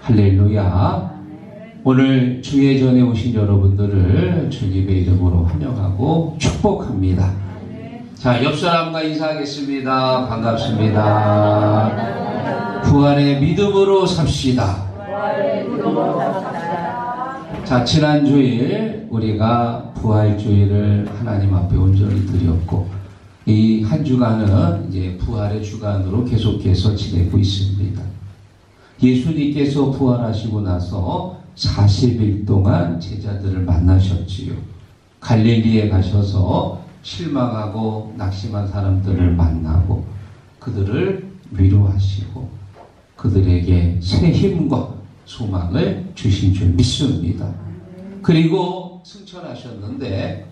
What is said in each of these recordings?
할렐루야. 오늘 주의 전에 오신 여러분들을 주님의 이름으로 환영하고 축복합니다. 자, 옆 사람과 인사하겠습니다. 반갑습니다. 부활의 믿음으로 삽시다. 자, 지난 주일 우리가 부활주일을 하나님 앞에 온전히 드렸고, 이 한 주간은 이제 부활의 주간으로 계속해서 지내고 있습니다. 예수님께서 부활하시고 나서 40일 동안 제자들을 만나셨지요. 갈릴리에 가셔서 실망하고 낙심한 사람들을 만나고 그들을 위로하시고 그들에게 새 힘과 소망을 주신 줄 믿습니다. 그리고 승천하셨는데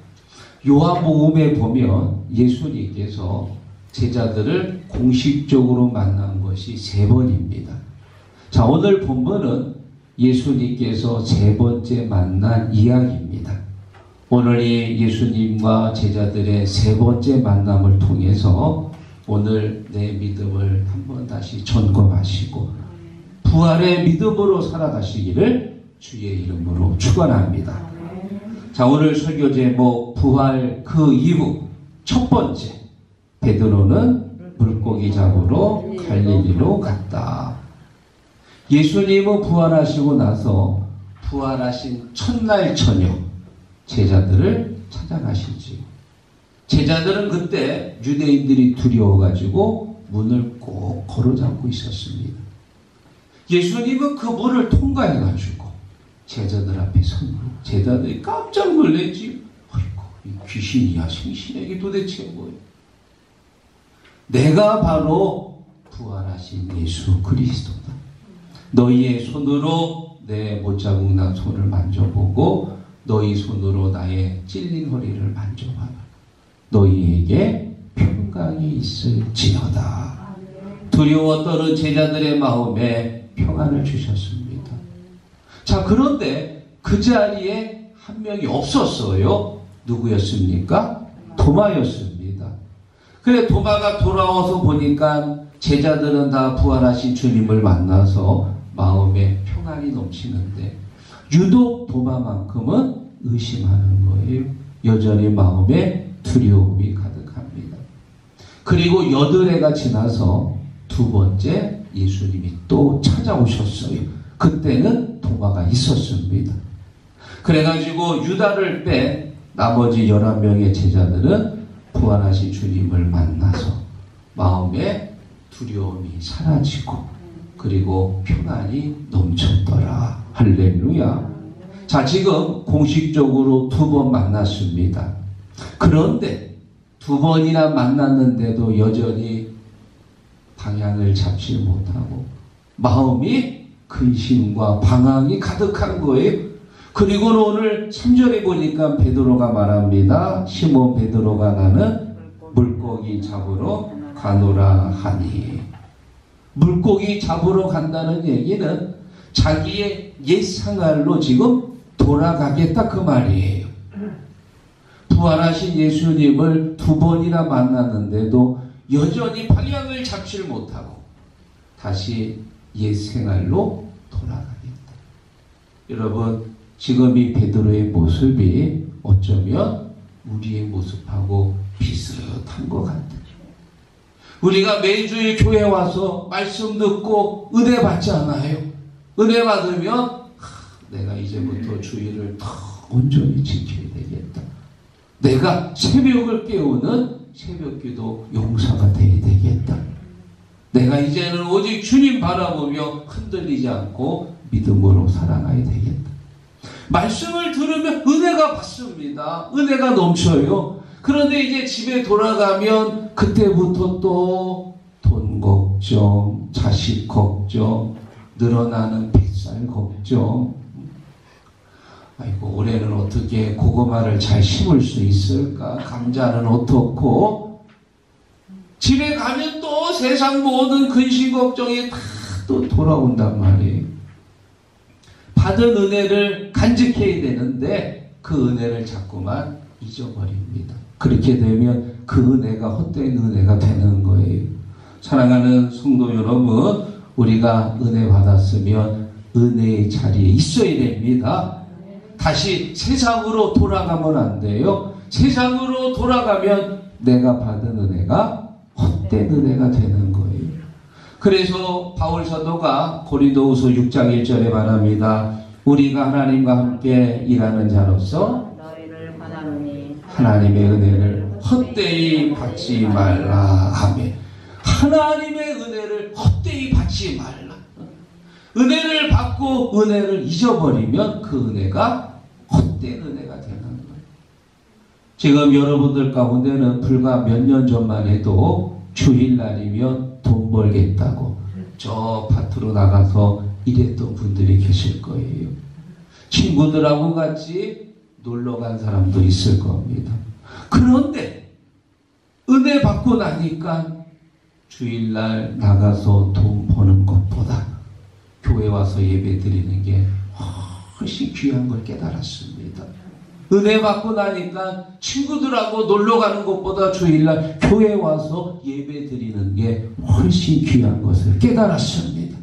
요한복음에 보면 예수님께서 제자들을 공식적으로 만난 것이 3번입니다. 자, 오늘 본문은 예수님께서 3번째 만난 이야기입니다. 오늘 이 예수님과 제자들의 3번째 만남을 통해서 오늘 내 믿음을 한번 다시 점검하시고 부활의 믿음으로 살아가시기를 주의 이름으로 축원합니다. 자, 오늘 설교 제목 부활 그 이후 첫 번째, 베드로는 물고기 잡으러 갈릴리로 갔다. 예수님은 부활하시고 나서 부활하신 첫날 저녁 제자들을 찾아가시지요. 제자들은 그때 유대인들이 두려워가지고 문을 꼭 걸어잡고 있었습니다. 예수님은 그 문을 통과해가지고 제자들 앞에 선 거예요. 제자들이 깜짝 놀랐지. 아이고, 이 귀신이야 생신이야 이게 도대체 뭐예요? 내가 바로 부활하신 예수 그리스도다. 너희의 손으로 내 못자국 난 손을 만져보고 너희 손으로 나의 찔린 허리를 만져봐라. 너희에게 평강이 있을지어다. 두려워 떠는 제자들의 마음에 평안을 주셨습니다. 자, 그런데 그 자리에 한 명이 없었어요. 누구였습니까? 도마였습니다. 그래, 도마가 돌아와서 보니까 제자들은 다 부활하신 주님을 만나서 마음에 평안이 넘치는데 유독 도마만큼은 의심하는 거예요. 여전히 마음에 두려움이 가득합니다. 그리고 8해가 지나서 2번째 예수님이 또 찾아오셨어요. 그때는 도마가 있었습니다. 그래가지고 유다를 뺀 나머지 11명의 제자들은 부활하신 주님을 만나서 마음에 두려움이 사라지고 그리고 평안이 넘쳤더라. 할렐루야. 자, 지금 공식적으로 2번 만났습니다. 그런데 2번이나 만났는데도 여전히 방향을 잡지 못하고 마음이 근심과 방황이 가득한 거예요. 그리고는 오늘 3절에 보니까 베드로가 말합니다. 시몬 베드로가 나는 물고기 잡으러 가노라 하니. 물고기 잡으러 간다는 얘기는 자기의 옛 생활로 지금 돌아가겠다 그 말이에요. 부활하신 예수님을 2번이나 만났는데도 여전히 방향을 잡지를 못하고 다시 옛 생활로 돌아가겠다. 여러분, 지금 이 베드로의 모습이 어쩌면 우리의 모습하고 비슷한 것 같아요. 우리가 매주일 교회 와서 말씀 듣고 은혜 받잖아요. 은혜 받으면 내가 이제부터 주일을 더 온전히 지켜야 되겠다. 내가 새벽을 깨우는 새벽기도 용사가 돼야 되겠다. 내가 이제는 오직 주님 바라보며 흔들리지 않고 믿음으로 살아가야 되겠다. 말씀을 들으면 은혜가 받습니다. 은혜가 넘쳐요. 그런데 이제 집에 돌아가면 그때부터 또 돈 걱정, 자식 걱정, 늘어나는 뱃살 걱정. 아이고, 올해는 어떻게 고구마를 잘 심을 수 있을까? 감자는 어떻고? 집에 가면 또 세상 모든 근심 걱정이 다 또 돌아온단 말이에요. 받은 은혜를 간직해야 되는데 그 은혜를 자꾸만 잊어버립니다. 그렇게 되면 그 은혜가 헛된 은혜가 되는 거예요. 사랑하는 성도 여러분, 우리가 은혜 받았으면 은혜의 자리에 있어야 됩니다. 다시 세상으로 돌아가면 안 돼요. 세상으로 돌아가면 내가 받은 은혜가 헛된 은혜가 되는 거예요. 그래서 바울 사도가 고린도후서 6장 1절에 말합니다. 우리가 하나님과 함께 일하는 자로서 하나님의 은혜를 헛되이 받지 말라. 아멘. 하나님의 은혜를 헛되이 받지 말라. 은혜를 받고 은혜를 잊어버리면 그 은혜가 헛된 은혜가 되는 거예요. 지금 여러분들 가운데는 불과 몇 년 전만 해도 주일날이면 돈 벌겠다고 저 밭으로 나가서 일했던 분들이 계실 거예요. 친구들하고 같이 놀러 간 사람도 있을 겁니다. 그런데 은혜 받고 나니까 주일날 나가서 돈 버는 것보다 교회 와서 예배 드리는 게 훨씬 귀한 걸 깨달았습니다. 은혜 받고 나니까 친구들하고 놀러 가는 것보다 주일날 교회 와서 예배 드리는 게 훨씬 귀한 것을 깨달았습니다.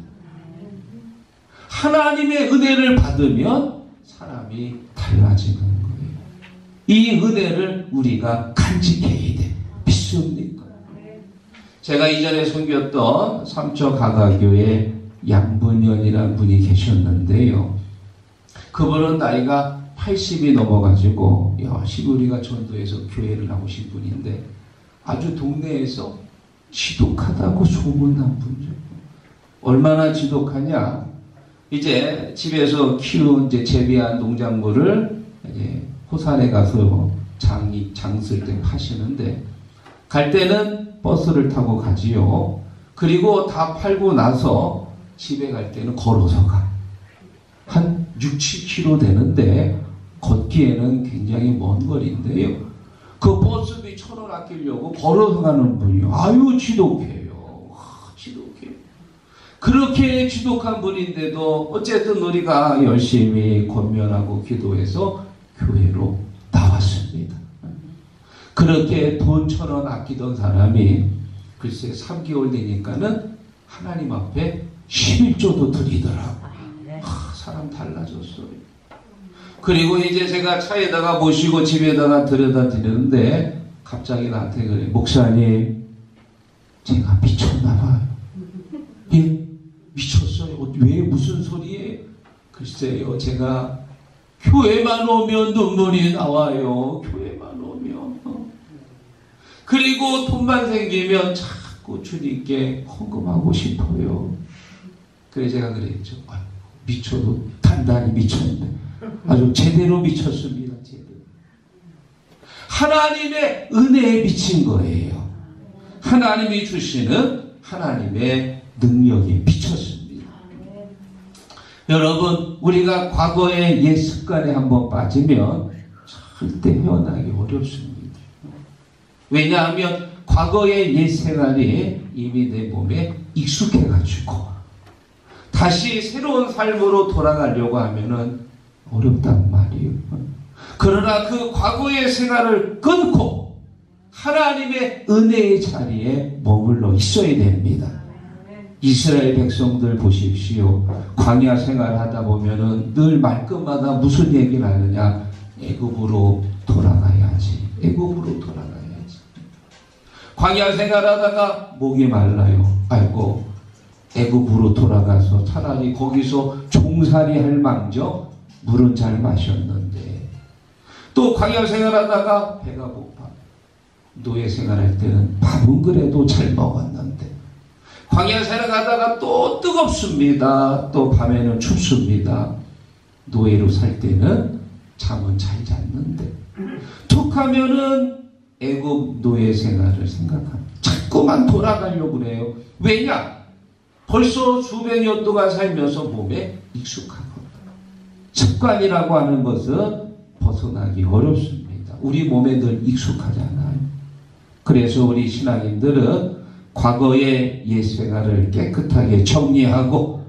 하나님의 은혜를 받으면 사람이 달라지는 거예요. 이 은혜를 우리가 간직해야 돼. 믿습니까? 제가 이전에 섬겼던 삼척가가교회 양분연이라는 분이 계셨는데요. 그분은 나이가 80이 넘어가지고 열심히 우리가 전도해서 교회를 나오신 분인데 아주 동네에서 지독하다고 소문난 분이죠. 얼마나 지독하냐? 이제 집에서 키운 이제 재배한 농작물을 이제 호산에 가서 장 쓸 때 파시는데 갈 때는 버스를 타고 가지요. 그리고 다 팔고 나서 집에 갈 때는 걸어서 가. 한 6, 7km 되는데 걷기에는 굉장히 먼 거리인데요. 그 버스비 1,000원 아끼려고 걸어서 가는 분이요. 아유 지독해요. 지독해요. 그렇게 지독한 분인데도 어쨌든 우리가 열심히 권면하고 기도해서 교회로 나왔습니다. 그렇게 돈 1,000원 아끼던 사람이 글쎄 3개월 되니까는 하나님 앞에 11조도 드리더라고요. 사람 달라졌어요. 그리고 이제 제가 차에다가 모시고 집에다가 들여다 드리는데 갑자기 나한테 그래. 목사님, 제가 미쳤나봐요. 예? 미쳤어요. 왜 무슨 소리예요? 글쎄요, 제가 교회만 오면 눈물이 나와요. 교회만 오면. 그리고 돈만 생기면 자꾸 주님께 헌금하고 싶어요. 그래 제가 그랬죠. 미쳐도 단단히 미쳤는데 아주 제대로 미쳤습니다. 제대로. 하나님의 은혜에 미친 거예요. 하나님이 주시는 하나님의 능력에 미쳤습니다. 여러분, 우리가 과거의 옛 습관에 한번 빠지면 절대 헤어나기 어렵습니다. 왜냐하면 과거의 옛 생활이 이미 내 몸에 익숙해가지고 다시 새로운 삶으로 돌아가려고 하면은 어렵단 말이에요. 그러나 그 과거의 생활을 끊고 하나님의 은혜의 자리에 머물러 있어야 됩니다. 이스라엘 백성들 보십시오. 광야 생활하다 보면은 늘 말끝마다 무슨 얘기를 하느냐? 애굽으로 돌아가야지. 애굽으로 돌아가야지. 광야 생활하다가 목이 말라요. 아이고, 애굽으로 돌아가서 차라리 거기서 종살이 할 망정 물은 잘 마셨는데, 또 광야 생활하다가 배가 고파. 노예 생활할 때는 밥은 그래도 잘 먹었는데, 광야 생활하다가 또 뜨겁습니다. 또 밤에는 춥습니다. 노예로 살 때는 잠은 잘 잤는데, 툭 하면은 애굽 노예 생활을 생각합니다. 자꾸만 돌아가려고 그래요. 왜냐? 벌써 수백 년 동안 살면서 몸에 익숙하거든요. 습관이라고 하는 것은 벗어나기 어렵습니다. 우리 몸에 늘 익숙하잖아요. 그래서 우리 신앙인들은 과거의 옛 생활을 깨끗하게 정리하고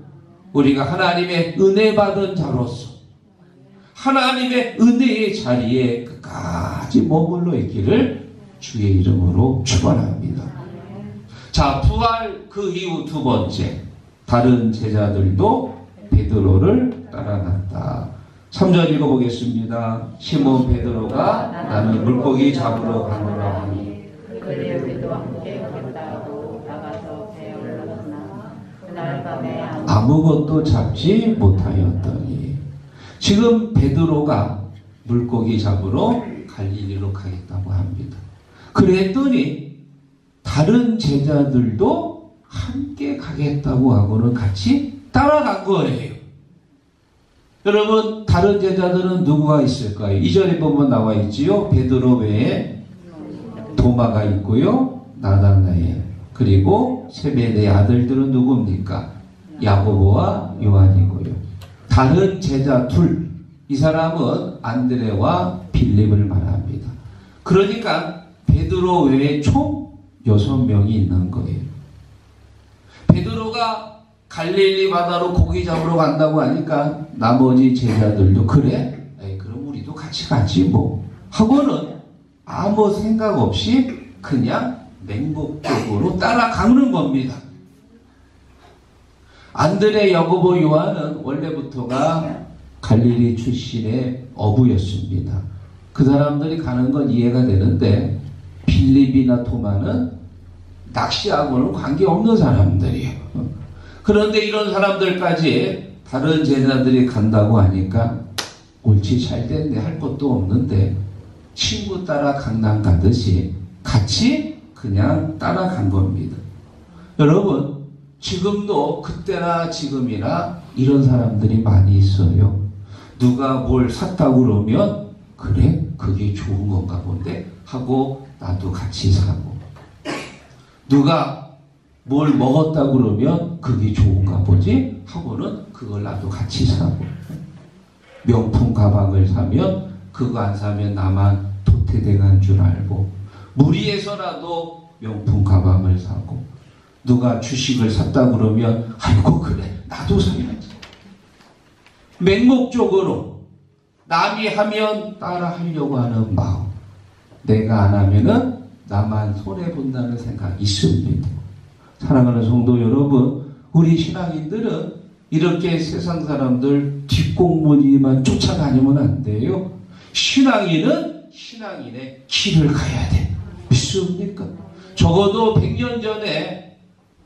우리가 하나님의 은혜 받은 자로서 하나님의 은혜의 자리에 끝까지 머물러 있기를 주의 이름으로 축원합니다. 자, 부활 그 이후 두 번째, 다른 제자들도 베드로를 따라갔다. 3절 읽어보겠습니다. 시몬 베드로가 나는 물고기 잡으러 가노라 하니 그들이 우리도 함께 가겠다고 나가서 배에 올라갔으나 그날 밤에 아무것도 잡지 못하였더니. 지금 베드로가 물고기 잡으러 갈릴리로 가겠다고 합니다. 그랬더니 다른 제자들도 함께 가겠다고 하고는 같이 따라간 거예요. 여러분, 다른 제자들은 누구가 있을까요? 2절에 보면 나와 있지요. 베드로 외에 도마가 있고요, 나다나엘, 그리고 세베대의 아들들은 누굽니까? 야고보와 요한이고요. 다른 제자 둘, 이 사람은 안드레와 빌립을 말합니다. 그러니까 베드로 외에 총 6명이 있는 거예요. 베드로가 갈릴리 바다로 고기 잡으러 간다고 하니까 나머지 제자들도 그래? 에이, 그럼 우리도 같이 가지 뭐 하고는 아무 생각 없이 그냥 맹목적으로 따라가는 겁니다. 안드레, 야고보, 요한은 원래부터가 갈릴리 출신의 어부였습니다. 그 사람들이 가는 건 이해가 되는데 빌립이나 토마는 낚시하고는 관계없는 사람들이에요. 그런데 이런 사람들까지 다른 제자들이 간다고 하니까 옳지 잘 됐네 할 것도 없는데 친구 따라 강남 가듯이 같이 그냥 따라간 겁니다. 여러분, 지금도 그때나 지금이나 이런 사람들이 많이 있어요. 누가 뭘 샀다고 그러면 그래? 그게 좋은 건가 본데? 하고 나도 같이 사고, 누가 뭘 먹었다고 그러면 그게 좋은가 보지? 하고는 그걸 나도 같이 사고, 명품 가방을 사면 그거 안 사면 나만 도태당한 줄 알고 무리해서라도 명품 가방을 사고, 누가 주식을 샀다 그러면 아이고 그래 나도 사야지. 맹목적으로 남이 하면 따라 하려고 하는 마음, 내가 안 하면은 나만 손해본다는 생각이 있습니다. 사랑하는 성도 여러분, 우리 신앙인들은 이렇게 세상 사람들 뒷공무니만 쫓아다니면 안 돼요. 신앙인은 신앙인의 길을 가야 돼. 믿습니까? 적어도 100년 전에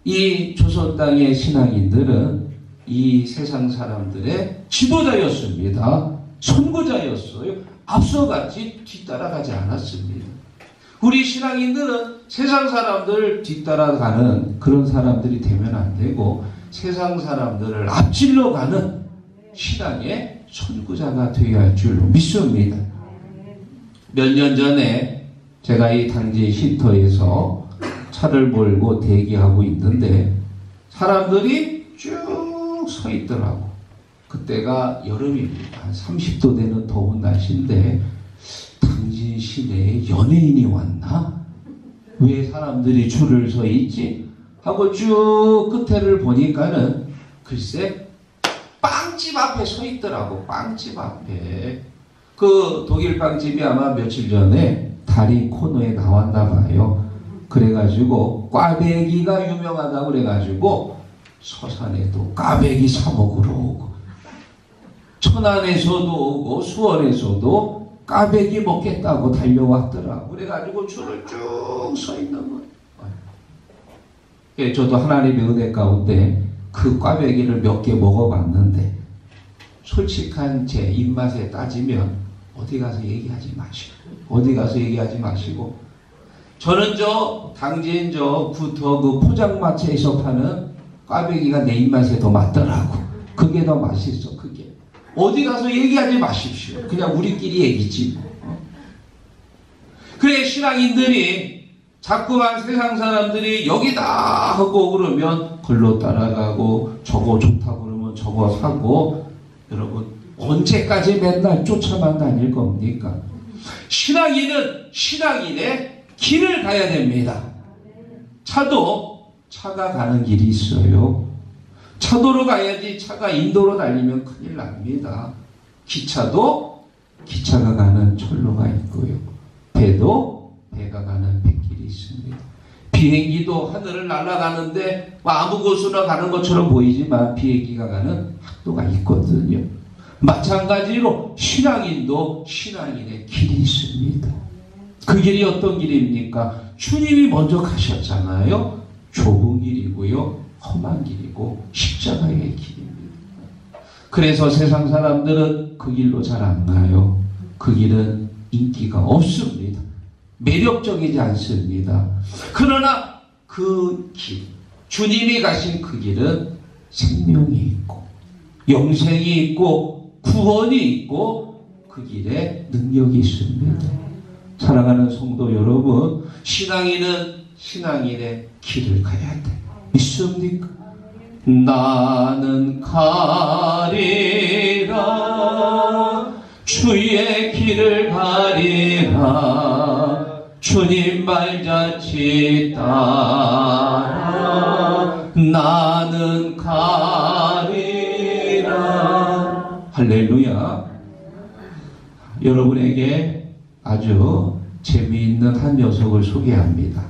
이 조선 땅의 신앙인들은 이 세상 사람들의 지도자였습니다. 선구자였어요. 앞서가지 뒤따라가지 않았습니다. 우리 신앙인들은 세상 사람들을 뒤따라가는 그런 사람들이 되면 안 되고 세상 사람들을 앞질러 가는 신앙의 선구자가 되어야 할 줄로 믿습니다. 몇 년 전에 제가 이 당진 쉼터에서 차를 몰고 대기하고 있는데 사람들이 쭉 서 있더라고. 그때가 여름입니다. 한 30도 되는 더운 날씨인데 당진 시내에 연예인이 왔나? 왜 사람들이 줄을 서 있지? 하고 쭉 끝에를 보니까는 글쎄 빵집 앞에 서 있더라고. 빵집 앞에. 그 독일 빵집이 아마 며칠 전에 다리 코너에 나왔나 봐요. 그래가지고 꽈배기가 유명하다고 그래가지고 서산에도 꽈배기 사 먹으러 오고 천안에서도 오고 수원에서도 꽈배기 먹겠다고 달려왔더라고. 그래가지고 줄을 쭉 서 있는 거예요. 저도 하나님의 은혜 가운데 그 꽈배기를 몇 개 먹어봤는데 솔직한 제 입맛에 따지면 어디 가서 얘기하지 마시고 저는 저 당진 저 구터 그 포장마차에서 파는 꽈배기가 내 입맛에 더 맞더라고. 그게 더 맛있어. 그게 어디 가서 얘기하지 마십시오. 그냥 우리끼리 얘기지 뭐. 그래, 신앙인들이 자꾸만 세상 사람들이 여기다 하고 그러면 걸로 따라가고 저거 좋다고 그러면 저거 사고, 여러분 언제까지 맨날 쫓아만 다닐 겁니까? 신앙인은 신앙인의 길을 가야 됩니다. 차가 가는 길이 있어요. 차도로 가야지 차가 인도로 달리면 큰일 납니다. 기차도 기차가 가는 철로가 있고요. 배도 배가 가는 뱃길이 있습니다. 비행기도 하늘을 날아가는데 아무 곳으로 가는 것처럼 보이지만 비행기가 가는 학도가 있거든요. 마찬가지로 신앙인도 신앙인의 길이 있습니다. 그 길이 어떤 길입니까? 주님이 먼저 가셨잖아요. 좁은 길이고요, 험한 길이고 십자가의 길입니다. 그래서 세상 사람들은 그 길로 잘 안 가요. 그 길은 인기가 없습니다. 매력적이지 않습니다. 그러나 그 길, 주님이 가신 그 길은 생명이 있고 영생이 있고 구원이 있고 그 길에 능력이 있습니다. 사랑하는 성도 여러분, 신앙인은 신앙인의 길을 가야 돼. 믿습니까? 나는 가리라 주의 길을 가리라 주님 말자치 따라 나는 가리라. 할렐루야. 여러분에게 아주 재미있는 한 녀석을 소개합니다.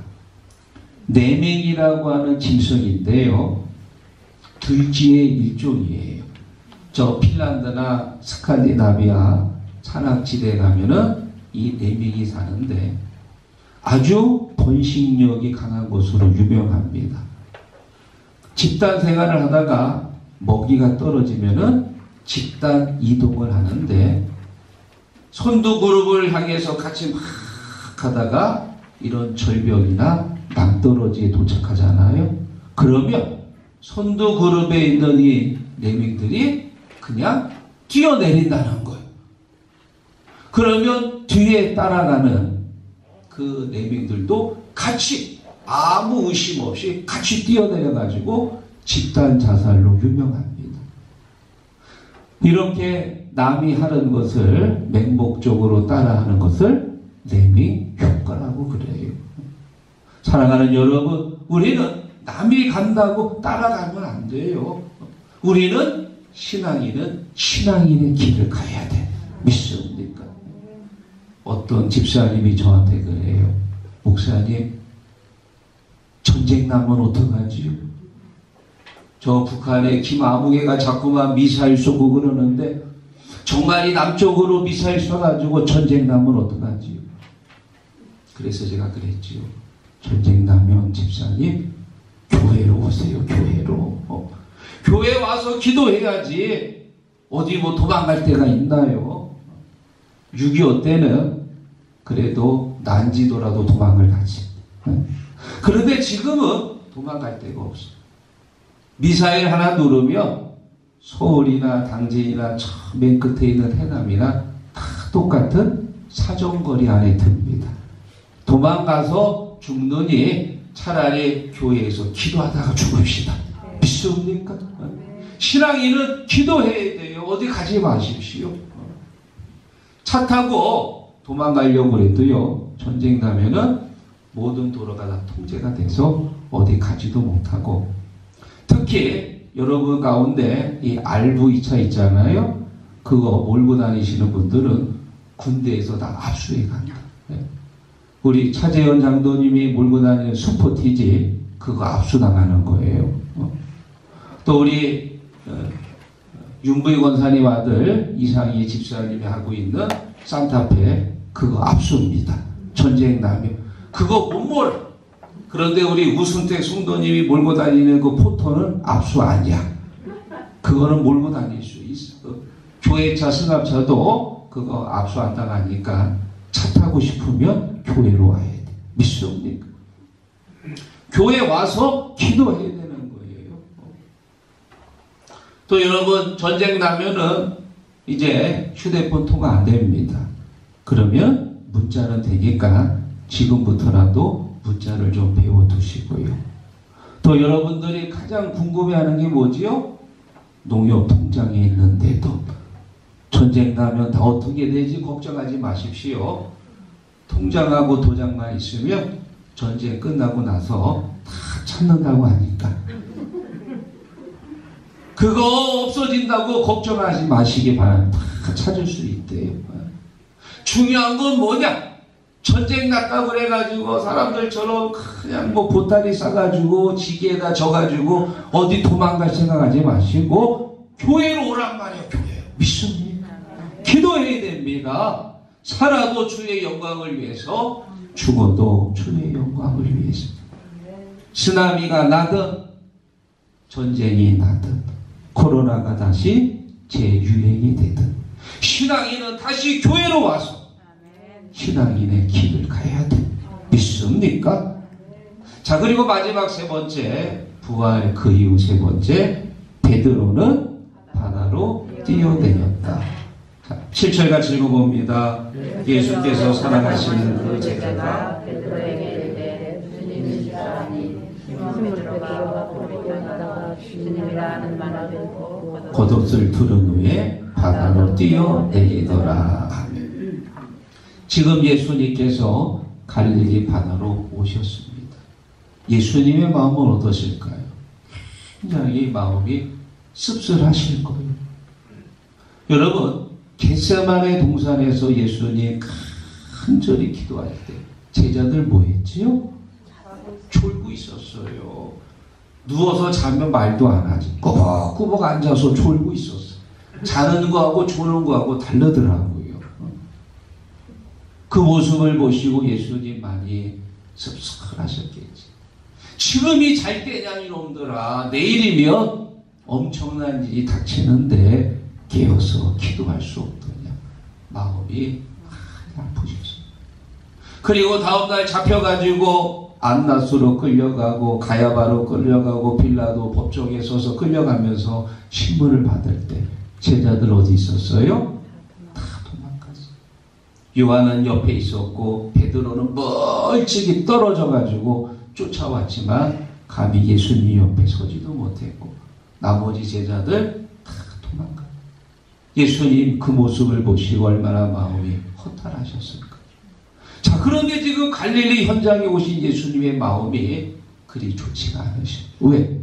내맹이라고 하는 짐승인데요, 들쥐의 일종이에요. 저 핀란드나 스칸디나비아 산악지대에 가면은 이 내맹이 사는데 아주 번식력이 강한 곳으로 유명합니다. 집단 생활을 하다가 먹이가 떨어지면은 집단 이동을 하는데 선두 그룹을 향해서 같이 막 가다가 이런 절벽이나 낭떠러지에 도착하잖아요. 그러면 선두 그룹에 있는 이 내맹들이 그냥 뛰어내린다는 거예요. 그러면 뒤에 따라가는 그 내맹들도 같이 아무 의심 없이 같이 뛰어내려가지고 집단 자살로 유명합니다. 이렇게 남이 하는 것을 맹목적으로 따라하는 것을 내맹 효과라고 그래요. 사랑하는 여러분, 우리는 남이 간다고 따라가면 안 돼요. 우리는 신앙인은 신앙인의 길을 가야 돼. 믿습니까? 어떤 집사님이 저한테 그래요. 목사님, 전쟁 나면 어떡하지요? 저 북한의 김아무개가 자꾸만 미사일 쏘고 그러는데 정말이 남쪽으로 미사일 쏴가지고 전쟁 나면 어떡하지요? 그래서 제가 그랬지요. 전쟁 나면 집사님 교회로 오세요. 교회로. 교회 와서 기도해야지. 어디 뭐 도망갈 데가 있나요? 6.25 때는 그래도 난지도라도 도망을 가지. 그런데 지금은 도망갈 데가 없어. 미사일 하나 누르면 서울이나 당진이나 저 맨 끝에 있는 해남이나 다 똑같은 사정거리 안에 듭니다. 도망가서 죽느니 차라리 교회에서 기도하다가 죽읍시다. 믿습니까? 신앙인은 기도해야 돼요. 어디 가지 마십시오. 차 타고 도망가려고 해도요, 전쟁 나면은 모든 도로가 다 통제가 돼서 어디 가지도 못하고, 특히 여러분 가운데 이 RV2차 있잖아요. 그거 몰고 다니시는 분들은 군대에서 다 압수해 간다. 우리 차재현 장로님이 몰고 다니는 슈퍼티지 그거 압수당하는 거예요. 또 우리 윤부희 권사님 아들 이상희 집사님이 하고 있는 산타페 그거 압수입니다. 전쟁 나면 그거 못 몰아. 그런데 우리 우순택 성도님이 몰고 다니는 그 포토는 압수 아니야. 그거는 몰고 다닐 수 있어. 교회차 승합차도 그거 압수 안 당하니까 차 타고 싶으면 교회로 와야 돼. 믿습니까? 교회 와서 기도해야 되는 거예요. 또 여러분, 전쟁 나면은 이제 휴대폰 통화 안 됩니다. 그러면 문자는 되니까 지금부터라도 문자를 좀 배워두시고요. 또 여러분들이 가장 궁금해하는 게 뭐지요? 농협 통장에 있는데도 전쟁 나면 다 어떻게 되지 걱정하지 마십시오. 통장하고 도장만 있으면 전쟁 끝나고 나서 다 찾는다고 하니까 그거 없어진다고 걱정하지 마시기 바랍니다. 다 찾을 수 있대요. 중요한 건 뭐냐? 전쟁 났다 그래가지고 사람들처럼 그냥 뭐 보따리 싸가지고 지게에다 져가지고 어디 도망갈 생각하지 마시고 교회로 오란 말이에요. 교회 믿습니다. 기도해야 됩니다. 살아도 주의 영광을 위해서, 죽어도 주의 영광을 위해서. 쓰나미가 나든 전쟁이 나든 코로나가 다시 재유행이 되든 신앙인은 다시 교회로 와서 신앙인의 길을 가야 돼. 믿습니까? 자, 그리고 마지막 세 번째, 부활 그 이후 세 번째, 베드로는 바다로 뛰어내렸다. 7절 같이 읽어봅니다. 예수께서 사랑하시는 그 제자가 베드로에게 이르되 주님이 시사하니 시몬 베드로가 고기 떠나다가 주님이라 하는 말을 듣고 겉옷을 두른 후에 바다로 뛰어내리더라. 지금 예수님께서 갈릴리 바다로 오셨습니다. 예수님의 마음은 어떠실까요? 굉장히 마음이 씁쓸하실 거예요. 여러분, 겟세마네 동산에서 예수님 간절히 기도할 때 제자들 뭐 했지요? 졸고 있었어요. 누워서 자면 말도 안 하지. 꾸벅꾸벅 앉아서 졸고 있었어요. 자는 거하고 조는 거하고 다르더라고요. 그 모습을 보시고 예수님 많이 씁쓸하셨겠지. 지금이 잘 때냐 이놈들아. 내일이면 엄청난 일이 닥치는데 깨어서 기도할 수 없더냐. 마음이 아프셨어요. 그리고 다음날 잡혀가지고 안나스로 끌려가고 가야바로 끌려가고 빌라도 법정에 서서 끌려가면서 신문을 받을 때 제자들 어디 있었어요? 다 도망갔어요. 요한은 옆에 있었고 베드로는 멀찍이 떨어져가지고 쫓아왔지만 감히 예수님 옆에 서지도 못했고 나머지 제자들 다 도망갔어요. 예수님 그 모습을 보시고 얼마나 마음이 허탈하셨을까. 자, 그런데 지금 갈릴리 현장에 오신 예수님의 마음이 그리 좋지가 않으셔요. 왜?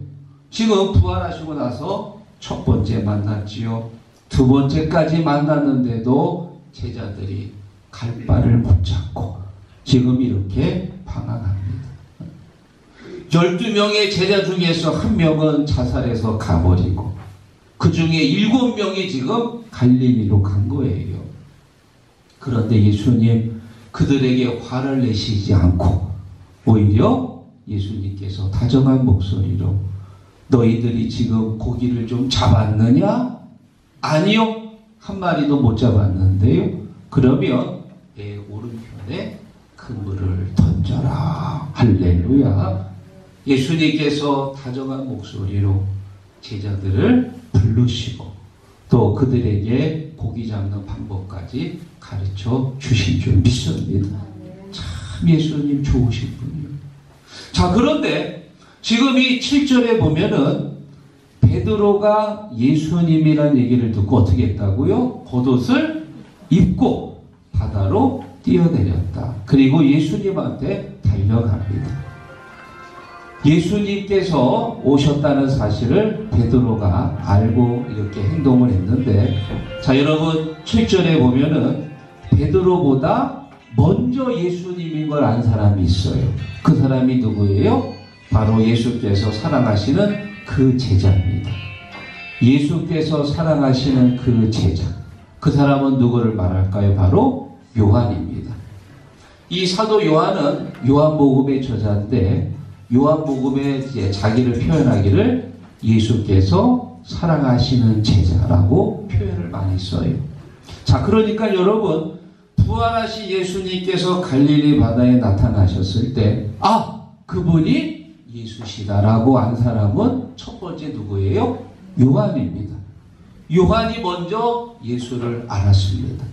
지금 부활하시고 나서 첫 번째 만났지요. 두 번째까지 만났는데도 제자들이 갈 바를 못 잡고 지금 이렇게 방황합니다. 12명의 제자 중에서 한 명은 자살해서 가버리고 그 중에 7명이 지금 갈릴리로 간 거예요. 그런데 예수님 그들에게 화를 내시지 않고 오히려 예수님께서 다정한 목소리로 너희들이 지금 고기를 좀 잡았느냐? 아니요. 한 마리도 못 잡았는데요. 그러면 내 오른편에 그물을 던져라. 할렐루야. 예수님께서 다정한 목소리로 제자들을 부르시고 또 그들에게 고기 잡는 방법까지 가르쳐 주신 줄 믿습니다. 참 예수님 좋으신 분이요. 자, 그런데 지금 이 7절에 보면은 베드로가 예수님이라는 얘기를 듣고 어떻게 했다고요? 겉옷을 입고 바다로 뛰어내렸다. 그리고 예수님한테 달려갑니다. 예수님께서 오셨다는 사실을 베드로가 알고 이렇게 행동을 했는데, 자, 여러분 7절에 보면은 베드로보다 먼저 예수님인 걸 안 사람이 있어요. 그 사람이 누구예요? 바로 예수께서 사랑하시는 그 제자입니다. 예수께서 사랑하시는 그 제자. 그 사람은 누구를 말할까요? 바로 요한입니다. 이 사도 요한은 요한복음의 저자인데 요한복음에 이제 자기를 표현하기를 예수께서 사랑하시는 제자라고 표현을 많이 써요. 자, 그러니까 여러분 부활하신 예수님께서 갈릴리 바다에 나타나셨을 때 그분이 예수시다라고 안 사람은 첫 번째 누구예요? 요한입니다. 요한이 먼저 예수를 알았습니다.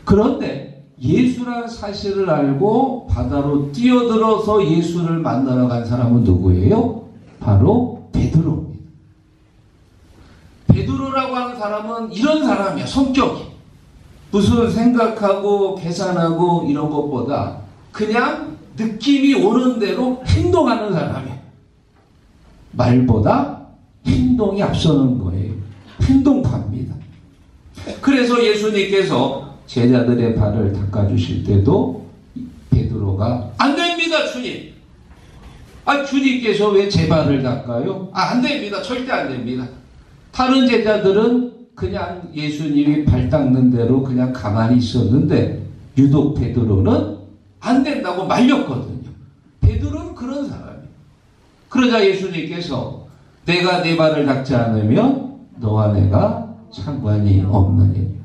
그런데 예수라는 사실을 알고 바다로 뛰어들어서 예수를 만나러 간 사람은 누구예요? 바로 베드로입니다. 베드로라고 하는 사람은 이런 사람이야. 성격이 무슨 생각하고 계산하고 이런 것보다 그냥 느낌이 오는 대로 행동하는 사람이에요. 말보다 행동이 앞서는 거예요. 행동파입니다. 그래서 예수님께서 제자들의 발을 닦아주실 때도 베드로가 안 됩니다 주님. 주님께서 왜 제 발을 닦아요? 안 됩니다. 절대 안 됩니다. 다른 제자들은 그냥 예수님이 발 닦는 대로 그냥 가만히 있었는데 유독 베드로는 안 된다고 말렸거든요. 베드로는 그런 사람이에요. 그러자 예수님께서 내가 네 발을 닦지 않으면 너와 내가 상관이 없느니.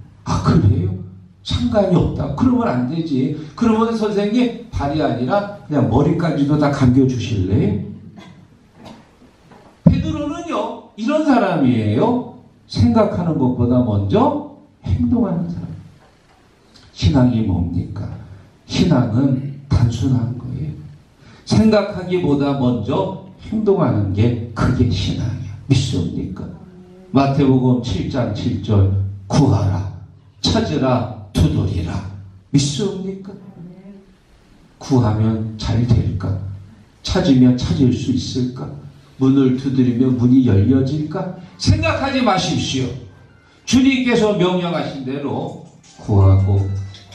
그래요? 상관이 없다. 그러면 안 되지. 그러면 선생님 발이 아니라 그냥 머리까지도 다 감겨주실래요? 베드로는요 이런 사람이에요. 생각하는 것보다 먼저 행동하는 사람. 신앙이 뭡니까? 신앙은 단순한 거예요. 생각하기보다 먼저 행동하는 게 그게 신앙이야. 믿습니까? 마태복음 7장 7절 구하라 찾으라 두드리라. 믿습니까? 구하면 잘 될까? 찾으면 찾을 수 있을까? 문을 두드리면 문이 열려질까? 생각하지 마십시오. 주님께서 명령하신 대로 구하고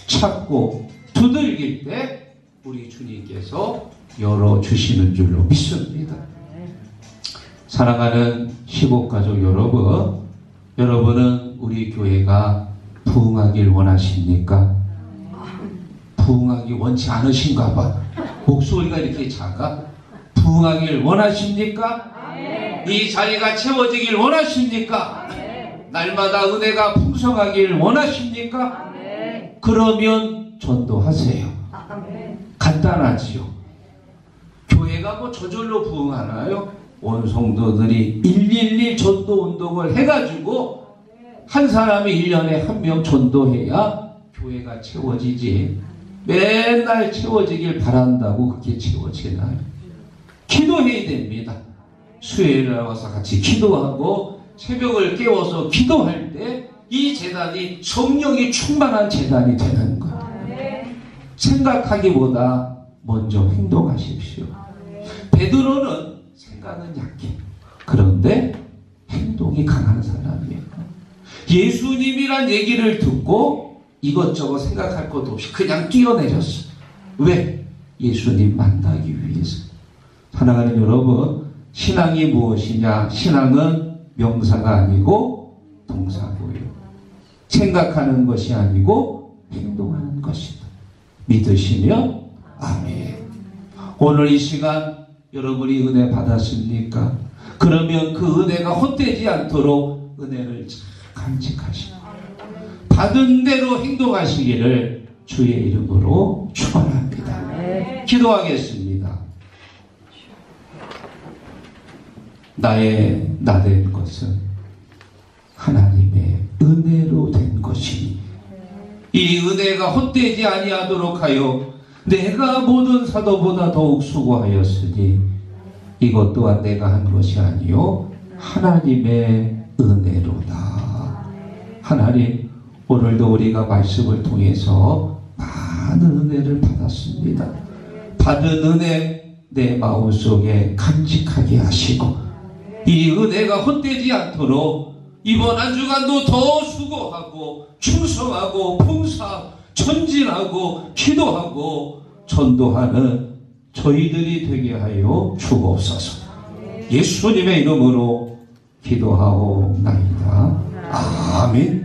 찾고 두들길 때 우리 주님께서 열어주시는 줄로 믿습니다. 사랑하는 시복가족 여러분, 여러분은 우리 교회가 부흥하길 원하십니까? 부흥하기 원치 않으신가 봐. 목소리가 이렇게 작아? 부흥하길 원하십니까? 이 자리가 채워지길 원하십니까? 날마다 은혜가 풍성하길 원하십니까? 그러면 전도하세요. 간단하지요. 교회가 뭐 저절로 부흥하나요? 온 성도들이 111 전도 운동을 해가지고 한 사람이 1년에 한 명 전도해야 교회가 채워지지. 맨날 채워지길 바란다고 그게 채워지나요? 기도해야 됩니다. 수요일에 와서 같이 기도하고 새벽을 깨워서 기도할 때 이 재단이 성령이 충만한 재단이 되는 거예요. 생각하기보다 먼저 행동하십시오. 베드로는 생각은 약해. 그런데 행동이 강한 사람이에요. 예수님이란 얘기를 듣고 이것저것 생각할 것도 없이 그냥 뛰어내렸어. 왜? 예수님 만나기 위해서. 사랑하는 여러분, 신앙이 무엇이냐? 신앙은 명사가 아니고 동사고요. 생각하는 것이 아니고 행동하는 것이다. 믿으시면 아멘. 오늘 이 시간 여러분이 은혜 받았습니까? 그러면 그 은혜가 헛되지 않도록 은혜를 잘 간직하시고 받은 대로 행동하시기를 주의 이름으로 축원합니다. 기도하겠습니다. 나의 나된 것은 하나님의 은혜로 된 것이니 이 은혜가 헛되지 아니하도록 하여 내가 모든 사도보다 더욱 수고하였으니 이것 또한 내가 한 것이 아니요 하나님의 은혜로다. 하나님, 오늘도 우리가 말씀을 통해서 많은 은혜를 받았습니다. 받은 은혜 내 마음속에 간직하게 하시고 이 은혜가 헛되지 않도록 이번 한 주간도 더 수고하고 충성하고 봉사 전진하고 기도하고 전도하는 저희들이 되게 하여 주옵소서. 예수님의 이름으로 기도하옵나이다. 아멘.